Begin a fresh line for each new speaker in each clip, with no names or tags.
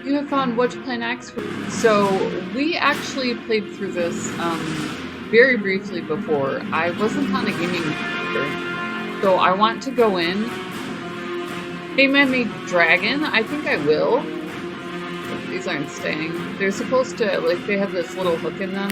You have found what to play next. So we actually played through this very briefly before. I wasn't on a gaming computer, so I want to go in. Name my dragon. I think I will. These aren't staying. They're supposed to, like, they have this little hook in them.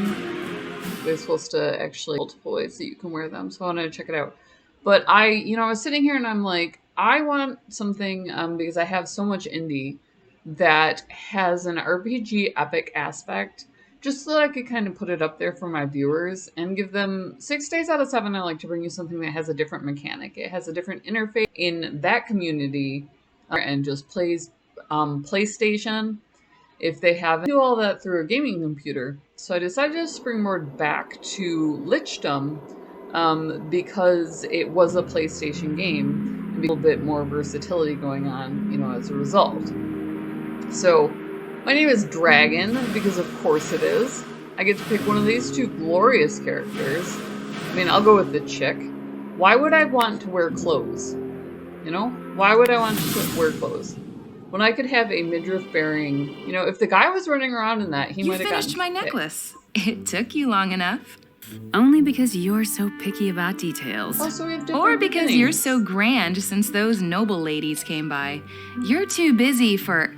They're supposed to actually multiple ways that you can wear them. So I wanted to check it out. But I was sitting here and I'm like, I want something because I have so much indie that has an RPG epic aspect, just so that I could kind of put it up there for my viewers and give them 6 days out of 7. I like to bring you something that has a different mechanic. It has a different interface in that community and just plays PlayStation if they haven't do all that through a gaming computer. So I decided to springboard back to Lichdom because it was a PlayStation game and a little bit more versatility going on, as a result. So, my name is Dragon, because of course it is. I get to pick one of these two glorious characters. I mean, I'll go with the chick. Why would I want to wear clothes? Why would I want to wear clothes? When I could have a midriff-bearing, if the guy was running around in that, he might have gotten
You finished my necklace. It took you long enough. Only because you're so picky about details.
Oh, so we have different
or because
beginnings.
you're so grand since those noble ladies came by. You're too busy for...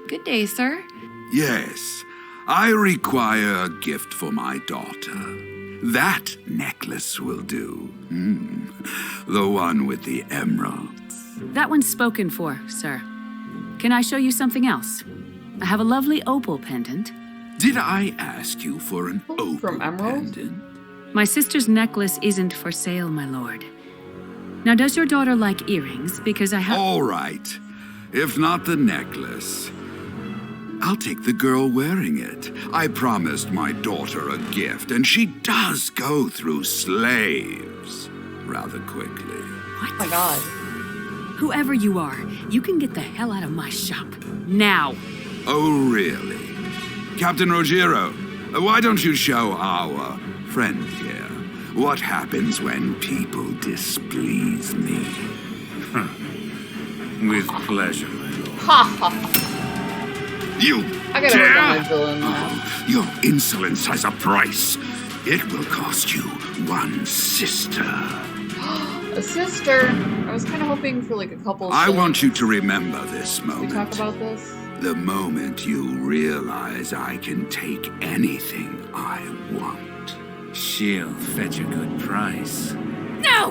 good day, sir.
Yes, I require a gift for my daughter. That necklace will do. The one with the emeralds.
That one's spoken for, sir. Can I show you something else? I have a lovely opal pendant.
Did I ask you for an opal
From Emerald?
pendant?
My sister's necklace isn't for sale, my lord. Now, does your daughter like earrings? Because I have...
All right. If not the necklace, I'll take the girl wearing it. I promised my daughter a gift, and she does go through slaves rather quickly.
What?
Oh my god.
Whoever you are, you can get the hell out of my shop. Now.
Oh, really? Captain Rogero, why don't you show our friend here what happens when people displease me?
With pleasure, my lord.
Ha ha.
You
I gotta work on my villain now.
Your insolence has a price. It will cost you one sister.
A sister. I was kind of hoping for like a couple.
I want you to remember this
We
moment.
talk about this.
The moment you realize I can take anything I want.
She'll fetch a good price.
No!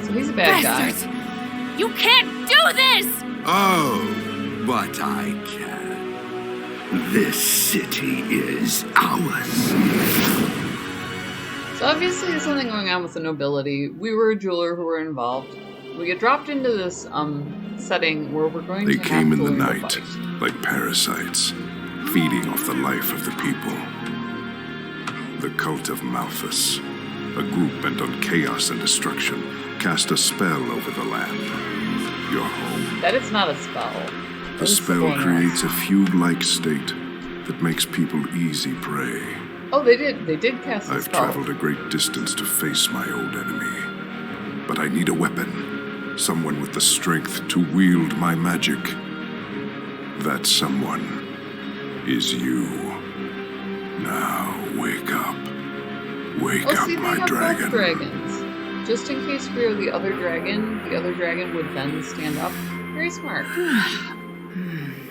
So he's a bad
Bastards!
guy.
You can't do this!
Oh, but I can. This city is ours.
So obviously there's something going on with the nobility. We were a jeweler who were involved. We get dropped into this setting where we're going
They
to
came
have
in
to
the
learn to
night,
fight.
like parasites, feeding off the life of the people. The cult of Malthus, a group bent on chaos and destruction, cast a spell over the land. Your home.
That is not a spell.
The
That is
spell
something else.
creates a fugue-like state that makes people easy prey.
Oh, they did cast a
I've
spell.
traveled a great distance to face my old enemy. But I need a weapon. Someone with the strength to wield my magic. That someone is you. Now wake up. Wake
Oh,
up,
see, they
my
have
dragon.
both dragons. Just in case we are the other dragon would then stand up. Very smart.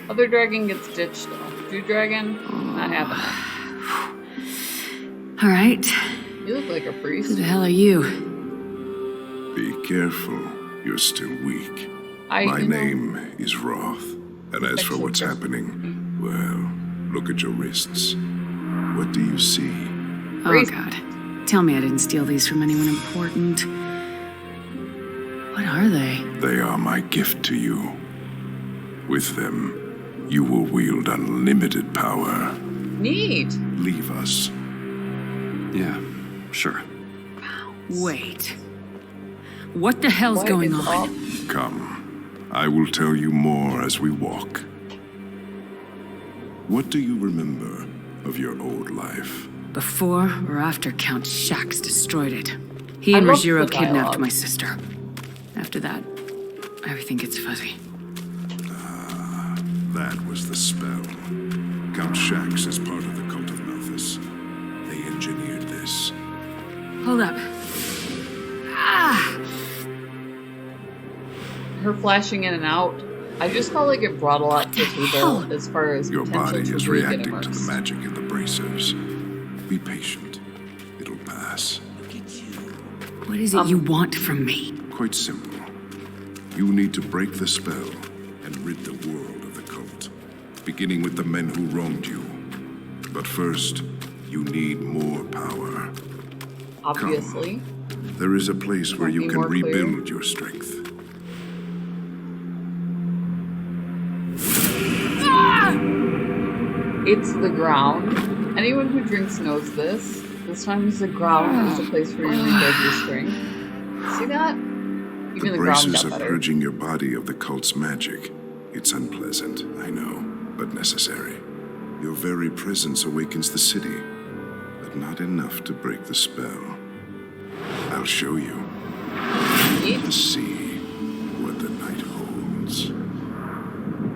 Other dragon gets ditched though. Dude dragon, not happening.
All right.
You look like a
Who
priest.
the hell are you?
Be careful. You're still weak. My
you know,
name is Wroth. And as for what's
Excellent.
happening, well, look at your wrists. What do you see?
Oh,
Crazy.
God. Tell me I didn't steal these from anyone important. What are they?
They are my gift to you. With them, you will wield unlimited power.
Neat.
Leave us.
Yeah, sure.
Wait. What the hell's
What
going
is
on?
up?
Come. I will tell you more as we walk. What do you remember of your old life?
Before or after Count Shax destroyed it? He
I
and
love
Rogero
the
kidnapped
dialogue.
my sister. After that, everything gets fuzzy.
That was the spell. Count Shax is part of the cult of Malthus. They engineered this.
Hold up. Ah!
Her flashing in and out, I just felt like it brought a lot to the table as far as
Your
potential
body
to
is
really get
reacting to the
immersed.
magic in the bracers. Be patient. It'll pass.
What is it you want from me?
Quite simple. You need to break the spell and rid the world of the cult, beginning with the men who wronged you. But first, you need more power.
Obviously.
There is a place where
Might
you
be
can
more clear.
rebuild your strength.
It's the ground. Anyone who drinks knows this. This time is the ground is the place where you rebuild your strength. See that? Even
The
the ground
bracers
got
are
better.
purging your body of the cult's magic. It's unpleasant, I know, but necessary. Your very presence awakens the city, but not enough to break the spell. I'll show you.
Yeet.
To see what the night holds.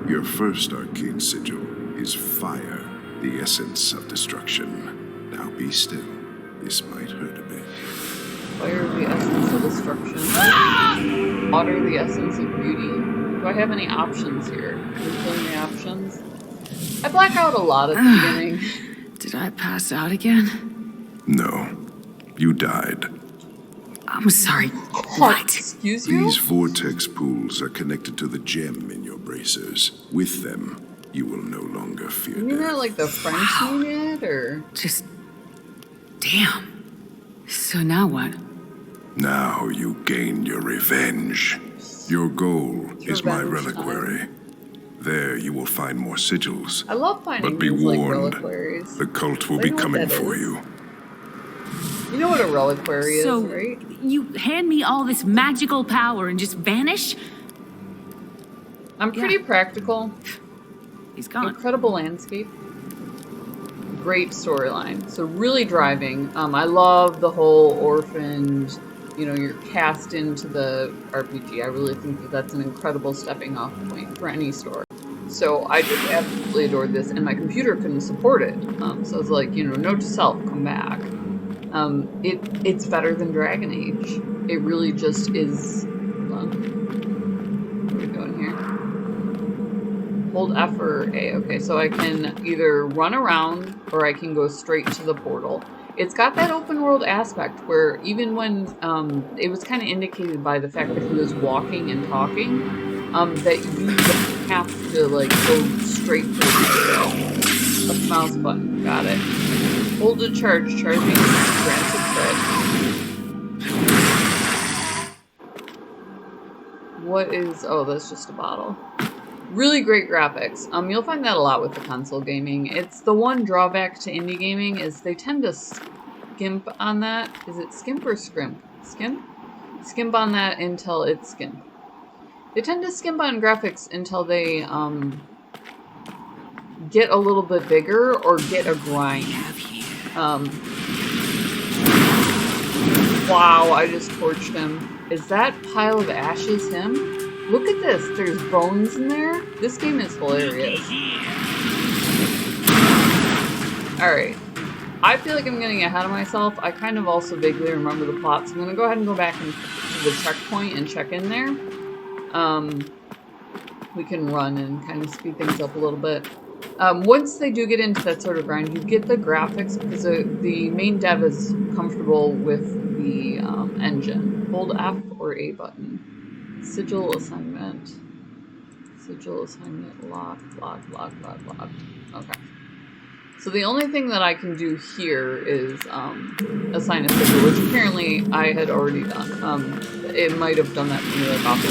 Your first arcane sigil is fire, the essence of destruction. Now be still. This might hurt a bit.
Fire the essence of destruction. Water the essence of beauty. Do I have any options here? Is there any options? I black out a lot at the beginning.
Did I pass out again?
No, you died.
I'm sorry. What?
Excuse you?
These vortex pools are connected to the gem in your bracers. With them, you will no longer fear
You mean
death.
that like the French unit, or?
Just... Damn. So now what?
Now you gain your revenge. Your goal is my
Revenge
reliquary. There you will find more sigils.
I love finding
But be
things like
warned,
reliquaries.
the cult will
I
be
know what
coming
that
for
is.
you.
You know what a reliquary
So,
is, right?
you hand me all this magical power and just vanish?
I'm pretty practical.
He's gone.
Incredible landscape. Great storyline. So really driving. I love the whole orphaned, you're cast into the RPG. I really think that that's an incredible stepping off point for any story. So I just absolutely adored this, and my computer couldn't support it. So I was like, note to self, come back. It's better than Dragon Age. It really just is. Hold on. Where are we going here? Hold F or A. Okay, so I can either run around or I can go straight to the portal. It's got that open world aspect where even when it was kind of indicated by the fact that he was walking and talking, that you don't have to like go straight to the mouse button. Got it. Hold to charge. Charging grants a crit. What is... Oh, that's just a bottle. Really great graphics. You'll find that a lot with the console gaming. It's the one drawback to indie gaming is they tend to skimp on that. Is it skimp or scrimp? Skimp? Skimp on that until it's skimp. They tend to skimp on graphics until they get a little bit bigger or get a grind. Wow, I just torched him. Is that pile of ashes him? Look at this. There's bones in there. This game is hilarious. Alright. I feel like I'm getting ahead of myself. I kind of also vaguely remember the plot, so I'm going to go ahead and go back to the checkpoint and check in there. We can run and kind of speed things up a little bit. Once they do get into that sort of grind, you get the graphics because the main dev is comfortable with the engine. Hold F or A button. Sigil assignment. Sigil assignment. Locked. Okay. So the only thing that I can do here is assign a sigil, which apparently I had already done. It might have done that for me like off the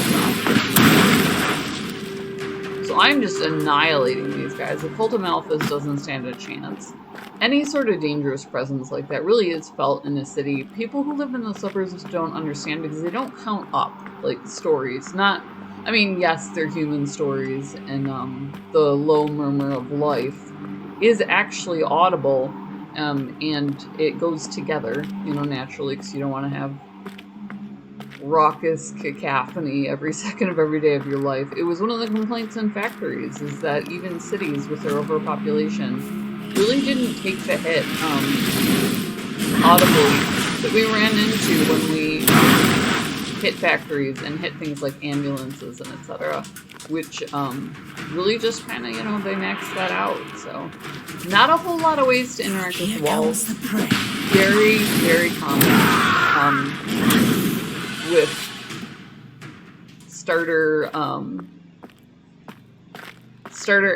top. So I'm just annihilating these guys. The Cult of Malthus doesn't stand a chance. Any sort of dangerous presence like that really is felt in a city. People who live in the suburbs don't understand because they don't count up, like, stories. Yes, they're human stories, and the low murmur of life is actually audible, and it goes together, naturally, because you don't want to have raucous cacophony every second of every day of your life. It was one of the complaints in factories, is that even cities with their overpopulation really didn't take the hit audibly that we ran into when we hit factories and hit things like ambulances and etc., which really just kind of, you know, they maxed that out. So not a whole lot of ways to interact with walls. Very, very common with starter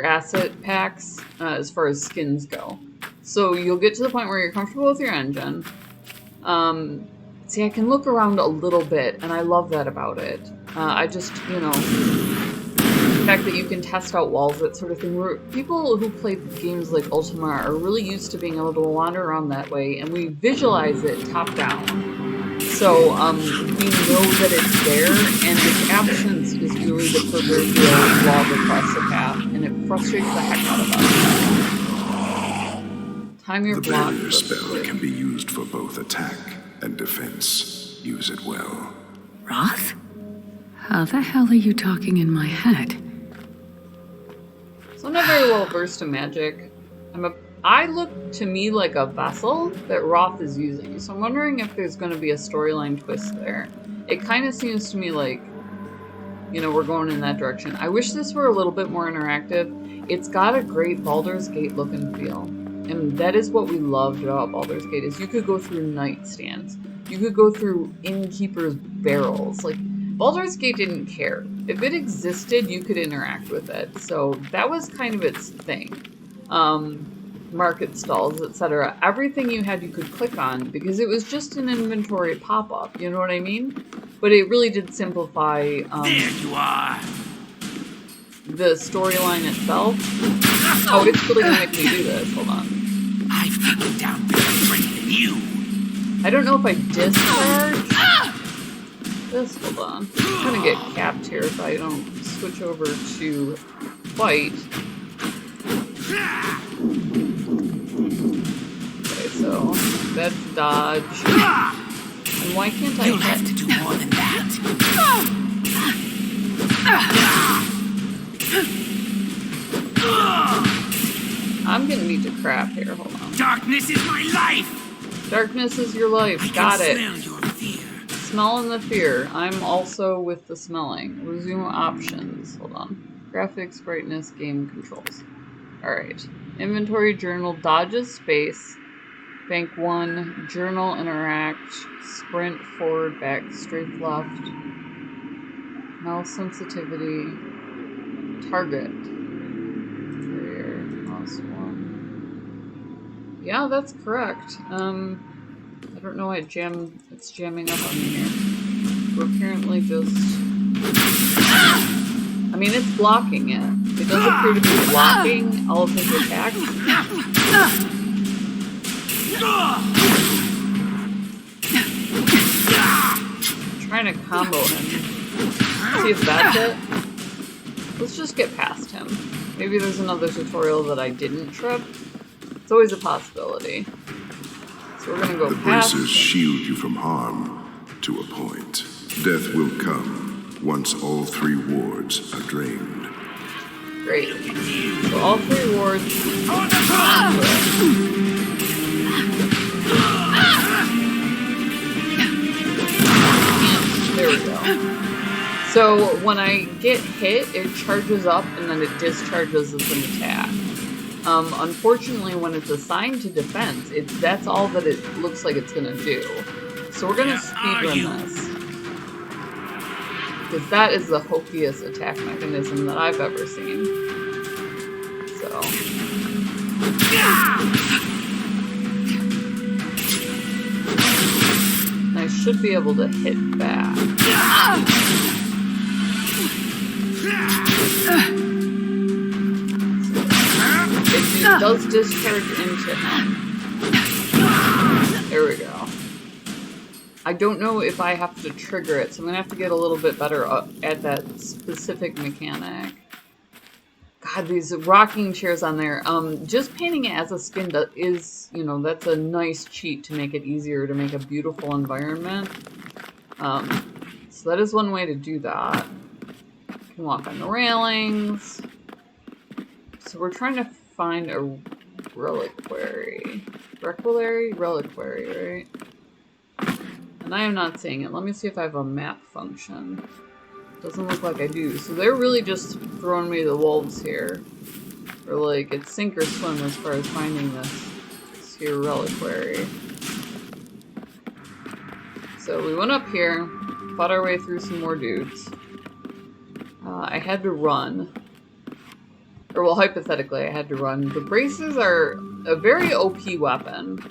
asset packs as far as skins go. So you'll get to the point where you're comfortable with your engine. See, I can look around a little bit, and I love that about it. I just, you know, the fact that you can test out walls, that sort of thing. People who play games like Ultima are really used to being able to wander around that way, and we visualize it top down. So we know that it's there, and its absence is really the proverbial log across the path, and it frustrates the heck out of us. Time your block.
The barrier spell can be used for both attack and defense. Use it well.
Roth? How the hell are you talking in my head?
So I'm not very well versed in magic. I look to me like a vessel that Roth is using. So I'm wondering if there's going to be a storyline twist there. It kind of seems to me like, you know, we're going in that direction. I wish this were a little bit more interactive. It's got a great Baldur's Gate look and feel. And that is what we loved about Baldur's Gate, is you could go through nightstands. You could go through innkeepers' barrels. Like, Baldur's Gate didn't care. If it existed, you could interact with it. So that was kind of its thing. Market stalls, etc. Everything you had you could click on, because it was just an inventory pop-up, you know what I mean? But it really did simplify
There you are.
the storyline itself. Oh, it's really gonna make me do this. Hold on.
I've taken down better strength than you.
I don't know if I discharge this. Hold on. I'm gonna get capped here if I don't switch over to fight. Okay, so that's dodge. And why can't I?
You'll have to do more than that.
I'm gonna need to crap here. Hold on.
Darkness is my life.
Darkness is your life.
I
Got
can
it.
smell your fear.
Smelling the fear. I'm also with the smelling. Resume options. Hold on. Graphics, brightness, game controls. Alright. Inventory, journal, dodges space. Bank 1. Journal, interact. Sprint, forward, back, strafe left. Mouse sensitivity. Target. Career. Mouse 1. Yeah, that's correct. I don't know why it's jamming up on me here. We're apparently just... I mean, it's blocking it. It does appear to be blocking all of his attacks. I'm trying to combo him. See if that's it. Let's just get past him. Maybe there's another tutorial that I didn't trip. It's always a possibility. So we're gonna go
The
past
bracers
him.
shield you from harm to a point. Death will come once all 3 wards are drained.
Great. So all 3 wards. There we go. So when I get hit, it charges up and then it discharges as an attack. Unfortunately, when it's assigned to defense, that's all that it looks like it's gonna do. So we're gonna speedrun this. Because that is the hokiest attack mechanism that I've ever seen. So. And I should be able to hit back. It does discharge into him. There we go. I don't know if I have to trigger it, so I'm going to have to get a little bit better at that specific mechanic. God, these rocking chairs on there. Just painting it as a skin is, you know, that's a nice cheat to make it easier to make a beautiful environment. So that is one way to do that. You can walk on the railings. So we're trying to find a reliquary. Reliquary, right? And I am not seeing it. Let me see if I have a map function. Doesn't look like I do. So they're really just throwing me the wolves here. Or like, it's sink or swim as far as finding this here reliquary. So we went up here, fought our way through some more dudes. I had to run. Or well, hypothetically, I had to run. The braces are a very OP weapon.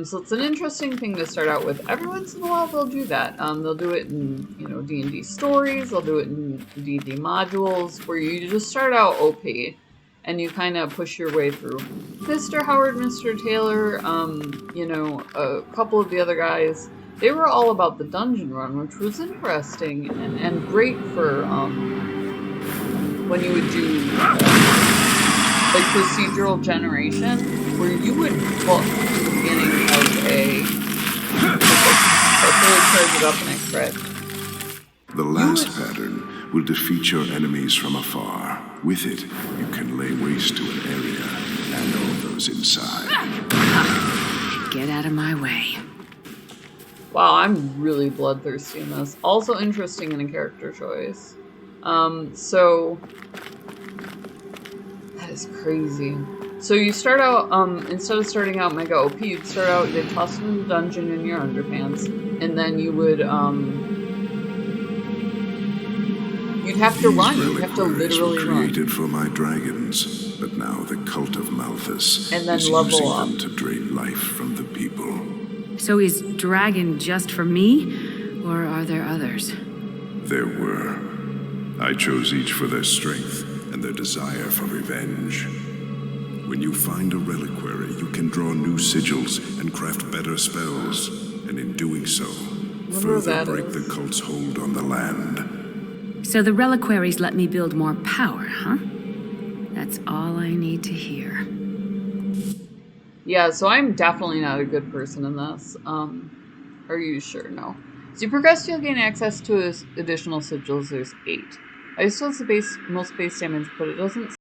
So it's an interesting thing to start out with. Every once in a while they'll do that. They'll do it in, you know, D&D stories, they'll do it in D&D modules, where you just start out OP, and you kind of push your way through. Mr. Howard, Mr. Taylor, you know, a couple of the other guys, they were all about the dungeon run, which was interesting, and great for, when you would do, like, procedural generation, where you would book the beginning of a fully charge it up and I crit.
The last pattern will defeat your enemies from afar. With it, you can lay waste to an area and all those inside.
Get out of my way.
Wow, I'm really bloodthirsty in this. Also interesting in a character choice. So that is crazy. So you start out, instead of starting out mega OP, you'd start out, they'd toss you in the dungeon in your underpants, and then you would, you'd have to run, you'd have to literally run.
Created for my dragons, but now the cult of Malthus
and then
is
level
using
up.
them to drain life from the people.
So is dragon just for me, or are there others?
There were. I chose each for their strength and their desire for revenge. When you find a reliquary, you can draw new sigils and craft better spells, and in doing so, further break the cult's hold on the land.
So the reliquaries let me build more power, huh? That's all I need to hear.
Yeah, so I'm definitely not a good person in this. Are you sure? No. As you progress, you'll gain access to additional sigils. There's 8. I still have the most base damage, but it doesn't